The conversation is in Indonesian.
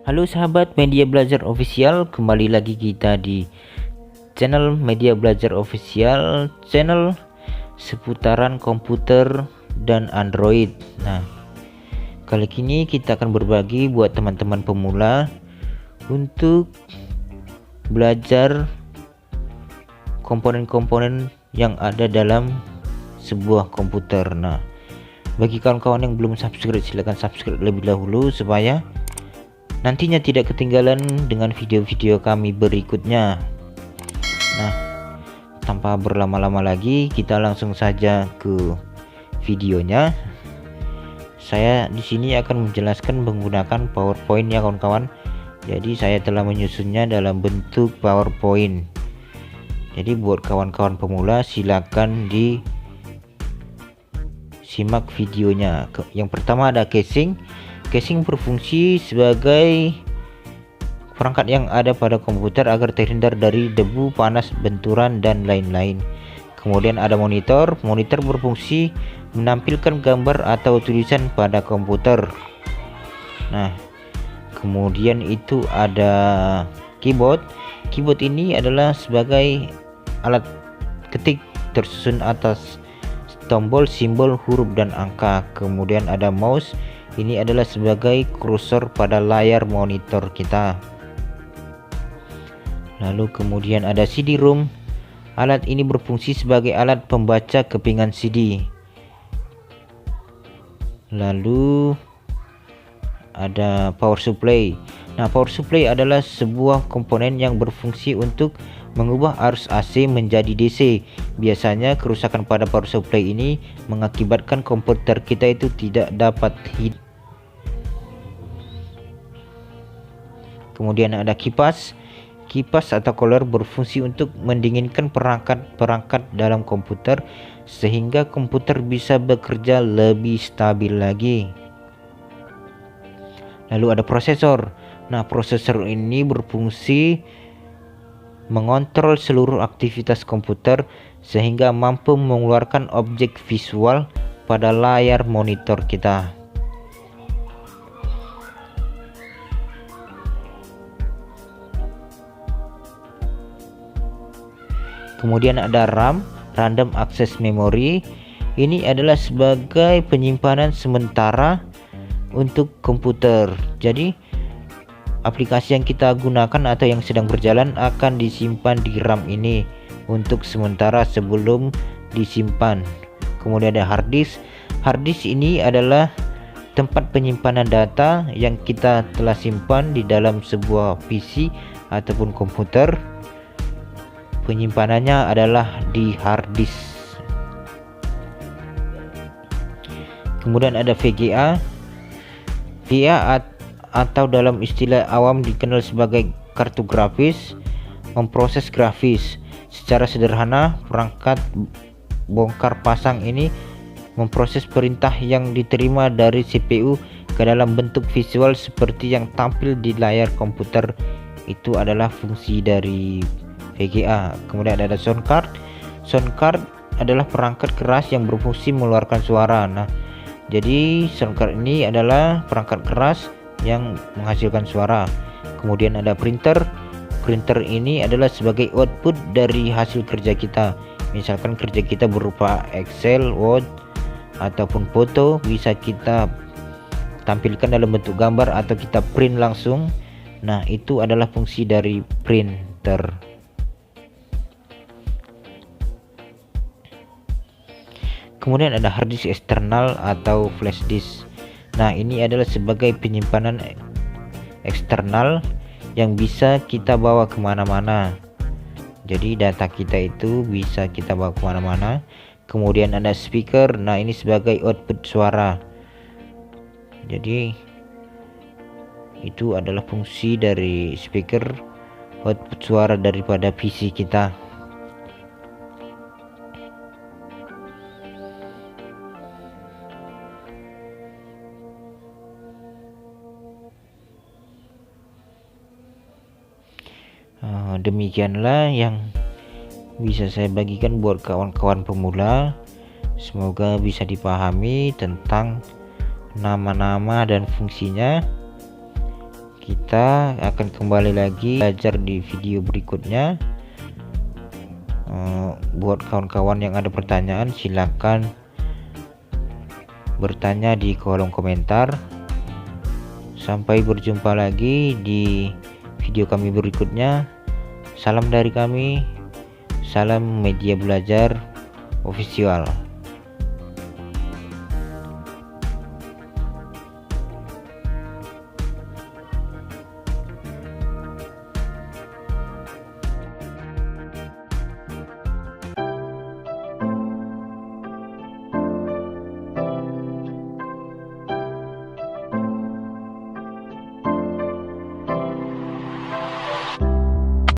Halo sahabat Media Belajar Official, kembali lagi kita di channel Media Belajar Official, channel seputaran komputer dan Android. Nah, kali ini kita akan berbagi buat teman-teman pemula untuk belajar komponen-komponen yang ada dalam sebuah komputer. Nah, bagi kawan-kawan yang belum subscribe, silahkan subscribe lebih dahulu supaya nantinya tidak ketinggalan dengan video-video kami berikutnya. Nah, tanpa berlama-lama lagi, kita langsung saja ke videonya. Saya di sini akan menjelaskan menggunakan PowerPoint ya kawan-kawan. Jadi saya telah menyusunnya dalam bentuk PowerPoint. Jadi buat kawan-kawan pemula silakan disimak videonya. Yang pertama ada casing. Casing berfungsi sebagai perangkat yang ada pada komputer agar terhindar dari debu, panas, benturan, dan lain-lain. Kemudian ada monitor. Monitor berfungsi menampilkan gambar atau tulisan pada komputer. Nah, kemudian itu ada keyboard. Keyboard ini adalah sebagai alat ketik tersusun atas tombol, simbol, huruf, dan angka. Kemudian ada mouse. Ini adalah sebagai kursor pada layar monitor kita. Lalu kemudian ada CD-ROM. Alat ini berfungsi sebagai alat pembaca kepingan CD. Lalu ada power supply. Nah, power supply adalah sebuah komponen yang berfungsi untuk mengubah arus AC menjadi DC. Biasanya kerusakan pada power supply ini mengakibatkan komputer kita itu tidak dapat hidup. Kemudian ada kipas. Kipas atau cooler berfungsi untuk mendinginkan perangkat-perangkat dalam komputer sehingga komputer bisa bekerja lebih stabil lagi. Lalu ada prosesor. Nah, prosesor ini berfungsi mengontrol seluruh aktivitas komputer sehingga mampu mengeluarkan objek visual pada layar monitor kita. Kemudian ada RAM, Random Access Memory. Ini adalah sebagai penyimpanan sementara untuk komputer. Jadi aplikasi yang kita gunakan atau yang sedang berjalan akan disimpan di RAM ini untuk sementara sebelum disimpan. Kemudian ada hard disk. Hard disk ini adalah tempat penyimpanan data yang kita telah simpan di dalam sebuah PC ataupun komputer. Penyimpanannya adalah di hard disk. Kemudian ada VGA. VGA atau dalam istilah awam dikenal sebagai kartu grafis, memproses grafis. Secara sederhana, perangkat bongkar pasang ini memproses perintah yang diterima dari CPU ke dalam bentuk visual seperti yang tampil di layar komputer. Itu adalah fungsi dari VGA. Kemudian ada sound card. Sound card adalah perangkat keras yang berfungsi mengeluarkan suara. Nah, jadi sound card ini adalah perangkat keras yang menghasilkan suara. Kemudian ada printer. Printer ini adalah sebagai output dari hasil kerja kita. Misalkan kerja kita berupa Excel, Word, ataupun foto, bisa kita tampilkan dalam bentuk gambar atau kita print langsung. Nah, itu adalah fungsi dari printer. Kemudian ada hard disk eksternal atau flash disk. Nah, ini adalah sebagai penyimpanan eksternal yang bisa kita bawa kemana-mana. Jadi data kita itu bisa kita bawa kemana-mana. Kemudian ada speaker. Nah, ini sebagai output suara. Jadi itu adalah fungsi dari speaker, output suara daripada PC kita. Demikianlah yang bisa saya bagikan buat kawan-kawan pemula. Semoga bisa dipahami tentang nama-nama dan fungsinya. Kita akan kembali lagi belajar di video berikutnya. Buat kawan-kawan yang ada pertanyaan, silakan bertanya di kolom komentar. Sampai berjumpa lagi di video kami berikutnya. Salam dari kami, salam media belajar official.